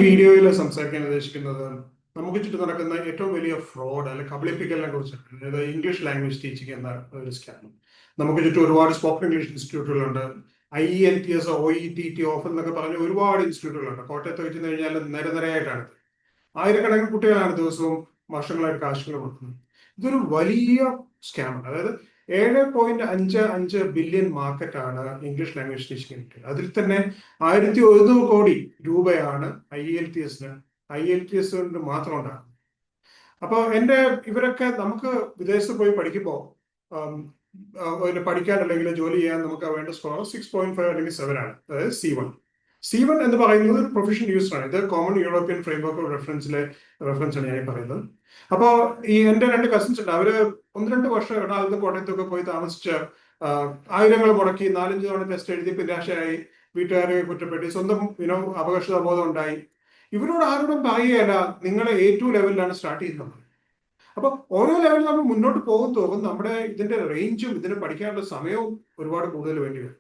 വീഡിയോയിൽ സംസാരിക്കാൻ ഉദ്ദേശിക്കുന്നത് നമുക്ക് ചുറ്റും നടക്കുന്ന ഏറ്റവും വലിയ ഫ്രോഡ് അല്ലെങ്കിൽ കബളിപ്പിക്കലിനെ കുറിച്ചാണ്. അതായത് ഇംഗ്ലീഷ് ലാംഗ്വേജ് ടീച്ചിങ് എന്ന ഒരു സ്കാം. നമുക്ക് ചുറ്റും ഒരുപാട് സ്പോക്കൺ ഇംഗ്ലീഷ് ഇൻസ്റ്റിറ്റ്യൂട്ടുകളുണ്ട്. IELTS, OETT, ഓഫൽ എന്നൊക്കെ പറഞ്ഞ ഒരുപാട് ഇൻസ്റ്റിറ്റ്യൂട്ടുകളുണ്ട്. കോട്ടയത്ത് വെച്ച് കഴിഞ്ഞാൽ നിരനിരയായിട്ടാണ്. ആയിരക്കണക്കിന് കുട്ടികളാണ് ദിവസവും വർഷങ്ങളായിട്ട് കാശുകൾ കൊടുക്കുന്നത്. ഇതൊരു വലിയ സ്കാമാണ്. അതായത് 7.55 ബില്യൺ മാർക്കറ്റാണ് ഇംഗ്ലീഷ് ലാംഗ്വേജ് ടീച്ചിങ്. അതിൽ തന്നെ 1100 കോടി രൂപയാണ് IELTS കൊണ്ട് മാത്രം ഉണ്ടാകുന്നത്. അപ്പോൾ ഇവരൊക്കെ നമുക്ക് വിദേശത്ത് പോയി പഠിക്കുമ്പോൾ പഠിക്കാൻ അല്ലെങ്കിൽ ജോലി ചെയ്യാൻ നമുക്ക് വേണ്ട സ്കോർ 6.5 അല്ലെങ്കിൽ 7 ആണ്. അതായത് C1 എന്ന് പറയുന്നത് ഒരു പ്രൊഫഷണൽ യൂസർ ആണ്. ഇത് കോമൺ യൂറോപ്യൻ ഫ്രെയിംവർക്ക് റെഫറൻസ് ആണ് ഞാൻ പറയുന്നത്. അപ്പോൾ എന്റെ 2 കസിൻസ് ഉണ്ട്. അവര് 1-2 വർഷം എറണാകുളത്ത് കോട്ടയത്തൊക്കെ പോയി താമസിച്ച് ആയിരങ്ങൾ മുടക്കി 4-5 തവണ ടെസ്റ്റ് എഴുതി നിരാശയായി വീട്ടുകാരെ കുറ്റപ്പെട്ടി സ്വന്തം അപകർഷതാബോധം ഉണ്ടായി. ഇവരോട് ആരോടും പറയുകയല്ല നിങ്ങൾ A2 ലെവലിലാണ് സ്റ്റാർട്ട് ചെയ്യുന്നത്. അപ്പൊ ഓരോ ലെവലിൽ നമ്മൾ മുന്നോട്ട് തോറും നമ്മുടെ ഇതിന്റെ റേഞ്ചും ഇതിന് പഠിക്കാനുള്ള സമയവും ഒരുപാട് കൂടുതൽ വേണ്ടി വരും.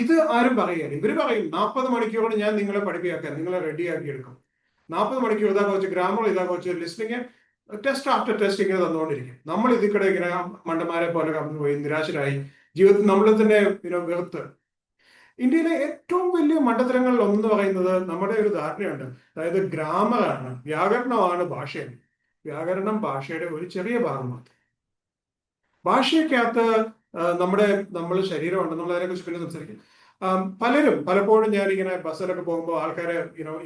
ഇത് ആരും പറയുകയാണ്. ഇവര് പറയും 40 മണിക്കൂർ ഞാൻ നിങ്ങളെ പഠിപ്പിക്കാൻ, നിങ്ങളെ റെഡിയാക്കി എടുക്കും. 40 മണിക്കൂർ ഇതാ കോച്ച്, ഗ്രാമർ ഇതാ coach, listening test after test ഇങ്ങനെ തന്നുകൊണ്ടിരിക്കും. നമ്മൾ ഇതിക്കടെ ഇങ്ങനെ മണ്ടന്മാരെ പോലെ കടന്നു പോയി നിരാശരായി ജീവിതത്തിൽ നമ്മളെ തന്നെ വെറുത്ത്. ഇന്ത്യയിലെ ഏറ്റവും വലിയ മണ്ടത്തരങ്ങളിൽ ഒന്ന് പറയുന്നത് നമ്മുടെ ഒരു ധാരണയുണ്ട്. അതായത് ഗ്രാമറാണ്, വ്യാകരണമാണ് ഭാഷയാണ്. വ്യാകരണം ഭാഷയുടെ ഒരു ചെറിയ ഭാഗം മാത്രം. ഭാഷയ്ക്കകത്ത് നമ്മൾ ശരീരമുണ്ടെന്നുള്ളതിനെ കുറിച്ച് പിന്നെ സംസാരിക്കും. പലപ്പോഴും ഞാനിങ്ങനെ ബസ്സിലൊക്കെ പോകുമ്പോൾ ആൾക്കാരെ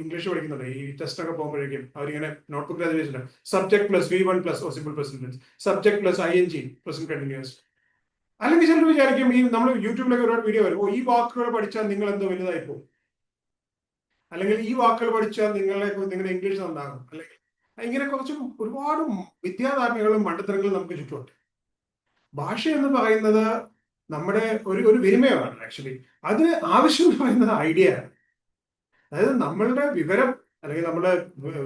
ഇംഗ്ലീഷ് പഠിക്കുന്നുണ്ട്. ഈ ടെസ്റ്റ് ഒക്കെ പോകുമ്പോഴേക്കും അവരിങ്ങനെ നോട്ട്ബുക്കിൽ അത് വെച്ചിട്ടുണ്ട്. Subject plus V1 plus simple present, subject plus ING present continuous. അല്ലെങ്കിൽ ചിലർ വിചാരിക്കും നമ്മൾ യൂട്യൂബിലൊക്കെ ഒരുപാട് വീഡിയോ വരും, ഈ വാക്കുകൾ പഠിച്ചാൽ നിങ്ങൾ എന്തോ വലുതായി പോകും, അല്ലെങ്കിൽ ഈ വാക്കുകൾ പഠിച്ചാൽ നിങ്ങളുടെ ഇംഗ്ലീഷ് നന്നാകും, അല്ലെങ്കിൽ ഇങ്ങനെ കുറച്ചും ഒരുപാട് വിദ്യാധാരണകളും മണ്ടത്തരങ്ങളും നമുക്ക് ചുറ്റുമുണ്ട്. ഭാഷ എന്ന് പറയുന്നത് നമ്മുടെ ഒരു വിനിമയമാണ്. ആക്ച്വലി അതിന് ആവശ്യം എന്ന് പറയുന്നത് ഐഡിയ ആണ്. അതായത് നമ്മളുടെ വിവരം അല്ലെങ്കിൽ നമ്മുടെ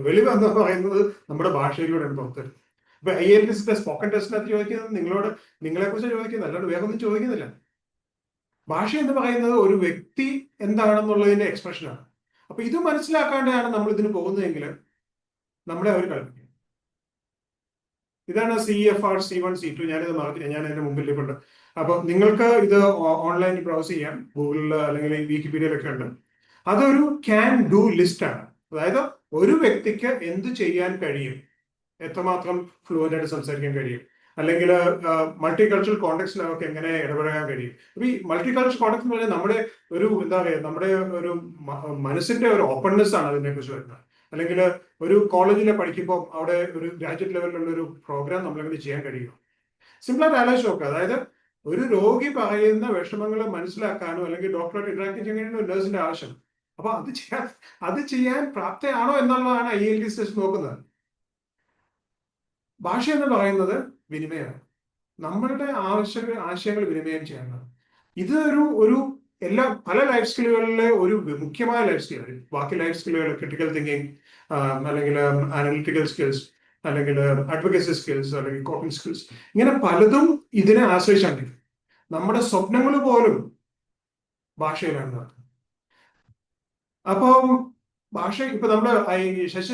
വെളിവ് എന്ന് പറയുന്നത് നമ്മുടെ ഭാഷയിലൂടെയാണ് പുറത്തുവരുന്നത്. ഇപ്പൊ IELTS സ്പോക്കൺ ടെസ്റ്റിനകത്ത് ചോദിക്കുന്നത് നിങ്ങളെ കുറിച്ച് ചോദിക്കുന്നത്, അല്ലാണ്ട് വേറെ ഒന്നും ചോദിക്കുന്നില്ല. ഭാഷ എന്ന് പറയുന്നത് ഒരു വ്യക്തി എന്താണെന്നുള്ളതിന്റെ എക്സ്പ്രഷനാണ്. അപ്പൊ ഇത് മനസ്സിലാക്കാണ്ടാണ് നമ്മൾ ഇതിന് പോകുന്നതെങ്കിൽ നമ്മളെ അവർ കളിപ്പിക്കും. ഇതാണ് CFR C1 C2. ഞാൻ അതിന്റെ മുമ്പിൽ ഉണ്ട്. അപ്പൊ നിങ്ങൾക്ക് ഇത് ഓൺലൈനിൽ ബ്രൗസ് ചെയ്യാം. ഗൂഗിളിൽ അല്ലെങ്കിൽ വിക്കിപീഡിയയിലൊക്കെ ഉണ്ട്. അതൊരു ക്യാൻ ഡു ലിസ്റ്റ് ആണ്. അതായത് ഒരു വ്യക്തിക്ക് എന്ത് ചെയ്യാൻ കഴിയും, എത്രമാത്രം ഫ്ലുവൻ്റ് ആയിട്ട് സംസാരിക്കാൻ കഴിയും, അല്ലെങ്കിൽ മൾട്ടി കൾച്ചറൽ കോണ്ടെക്സ്റ്റിൽ അവർക്ക് എങ്ങനെ ഇടപെടാൻ കഴിയും. അപ്പൊ ഈ മൾട്ടി കൾച്ചറൽ കോണ്ടെക്സ്റ്റ് എന്ന് പറഞ്ഞാൽ നമ്മുടെ ഒരു നമ്മുടെ ഒരു മനസ്സിന്റെ ഒരു ഓപ്പൺനെസ് ആണ് അതിനെ കുറിച്ച് വരുന്നത്. അല്ലെങ്കിൽ ഒരു കോളേജിലെ പഠിക്കുമ്പോൾ അവിടെ ഒരു ഗ്രാജുവേറ്റ് ലെവലിലുള്ള ഒരു പ്രോഗ്രാം നമ്മളെങ്ങനെ ചെയ്യാൻ കഴിയും. സിമ്പിളായിട്ട് ആലോചിച്ച് നോക്കുക. അതായത് ഒരു രോഗി പറയുന്ന വിഷമങ്ങൾ മനസ്സിലാക്കാനോ അല്ലെങ്കിൽ ഡോക്ടറായിട്ട് ഇന്ററാക്ട് ചെയ്യാൻ ഒരു നഴ്സിന്റെ ആവശ്യം. അപ്പൊ അത് ചെയ്യാൻ പ്രാപ്തയാണോ എന്നുള്ളതാണ് IELTS ടെസ്റ്റ് നോക്കുന്നത്. ഭാഷ എന്ന് പറയുന്നത് വിനിമയമാണ്. നമ്മളുടെ ആശയങ്ങൾ വിനിമയം ചെയ്യണം. ഇത് ഒരു പല ലൈഫ് സ്കില്ലുകളിലെ ഒരു മുഖ്യമായ ലൈഫ് സ്കില്ല്. ബാക്കി ലൈഫ് സ്കില്ലുകൾ ക്രിട്ടിക്കൽ തിങ്കിങ്, അല്ലെങ്കിൽ അനലിറ്റിക്കൽ സ്കിൽസ്, അല്ലെങ്കിൽ അഡ്വക്കസി സ്കിൽസ്, അല്ലെങ്കിൽ കോപ്പിംഗ് സ്കിൽസ്, ഇങ്ങനെ പലതും ഇതിനെ ആശ്രയിച്ചാണ്. നമ്മുടെ സ്വപ്നങ്ങൾ പോലും ഭാഷയിലാണ് നടക്കുന്നത്. അപ്പം ഭാഷ ഇപ്പൊ നമ്മള് ശശി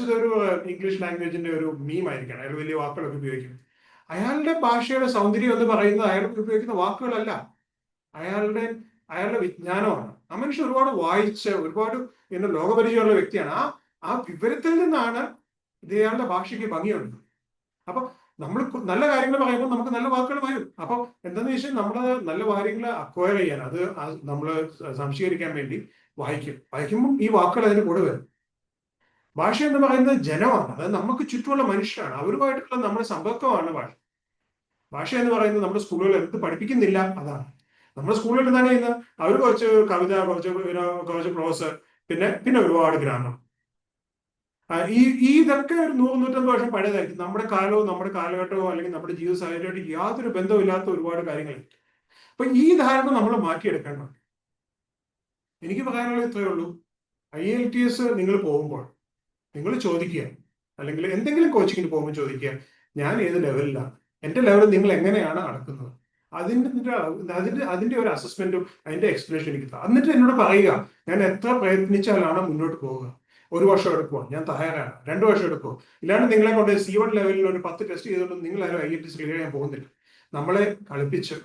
തരൂർ ഇംഗ്ലീഷ് ലാംഗ്വേജിന്റെ ഒരു മീമായിരിക്കണം. അയാൾ വലിയ വാക്കുകളൊക്കെ ഉപയോഗിക്കും. അയാളുടെ ഭാഷയുടെ സൗന്ദര്യം എന്ന് പറയുന്നത് അയാൾ ഉപയോഗിക്കുന്ന വാക്കുകളല്ല, അയാളുടെ വിജ്ഞാനമാണ്. ആ മനുഷ്യൻ ഒരുപാട് വായിച്ച് ഒരുപാട് ലോകപരിചയമുള്ള വ്യക്തിയാണ്. ആ വിവരത്തിൽ നിന്നാണ് ഇയാളുടെ ഭാഷയ്ക്ക് ഭംഗിയുണ്ട്. അപ്പൊ നമ്മൾ നല്ല കാര്യങ്ങൾ പറയുമ്പോൾ നമുക്ക് നല്ല വാക്കുകൾ വരും. അപ്പൊ എന്താണെന്ന് വെച്ചാൽ നമ്മൾ നല്ല കാര്യങ്ങൾ അക്വയർ ചെയ്യാൻ, അത് നമ്മൾ സംശീകരിക്കാൻ വേണ്ടി വായിക്കുമ്പോൾ ഈ വാക്കുകൾ അതിന് കൂടെ വരും. ഭാഷ എന്ന് പറയുന്നത് ജനമാണ്. അത് നമുക്ക് ചുറ്റുമുള്ള മനുഷ്യരാണ്. അവരുമായിട്ടുള്ള നമ്മുടെ സമ്പർക്കമാണ് ഭാഷ എന്ന് പറയുന്നത്. നമ്മുടെ സ്കൂളുകളിൽ എന്ത് പഠിപ്പിക്കുന്നില്ല അതാണ്. നമ്മുടെ സ്കൂളിൽ എന്താണ് ചെയ്യുന്നത്? അവർ കുറച്ച് കവിത, കുറച്ച് പ്രോസ്, പിന്നെ ഒരുപാട് ഗ്രാമർ. ഇതൊക്കെ ഒരു 100-150 വർഷം പഴയതായിരിക്കും. നമ്മുടെ കാലവും നമ്മുടെ കാലഘട്ടവും അല്ലെങ്കിൽ നമ്മുടെ ജീവിത സാഹചര്യമായിട്ട് യാതൊരു ബന്ധമില്ലാത്ത ഒരുപാട് കാര്യങ്ങളുണ്ട്. അപ്പൊ ഈ ധാരണ നമ്മൾ മാറ്റിയെടുക്കണം. എനിക്ക് പറയാനുള്ളത് ഇത്രയേ ഉള്ളൂ. IELTS നിങ്ങൾ പോകുമ്പോൾ നിങ്ങൾ ചോദിക്കുക, അല്ലെങ്കിൽ എന്തെങ്കിലും കോച്ചിങ്ങിന് പോകുമ്പോൾ ചോദിക്കുക, ഞാൻ ഏത് ലെവലിലാണ്, എന്റെ ലെവൽ നിങ്ങൾ എങ്ങനെയാണ് അടക്കുന്നത്, അതിന്റെ ഒരു അസസ്മെന്റും അതിന്റെ എക്സ്പ്ലനേഷൻ എനിക്ക് എന്നിട്ട് എന്നോട് പറയുക ഞാൻ എത്ര പ്രയത്നിച്ചാലാണ് മുന്നോട്ട് പോവുക. ഒരു വർഷം എടുക്കുമോ, ഞാൻ തയ്യാറാണ്. 2 വർഷം എടുക്കുമോ? ഇല്ലാണ്ട് നിങ്ങളെ കൊണ്ട് C1 ലെവലിൽ ഒരു 10 ടെസ്റ്റ് ചെയ്തുകൊണ്ട് നിങ്ങൾ ആരും IELTS ക്ലിയർ ചെയ്യാൻ പോകുന്നില്ല. നമ്മളെ കളിപ്പിച്ച്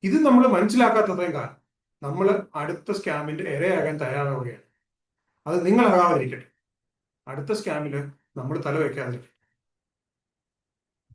ഇത് നമ്മൾ മനസ്സിലാക്കാത്തത്രയും കാലം നമ്മൾ അടുത്ത സ്കാമിന്റെ ഇരയാകാൻ തയ്യാറാവുകയാണ്. അത് നിങ്ങളാകാതിരിക്കട്ടെ. അടുത്ത സ്കാമിൽ നമ്മൾ തല വെക്കാതിരിക്കട്ടെ.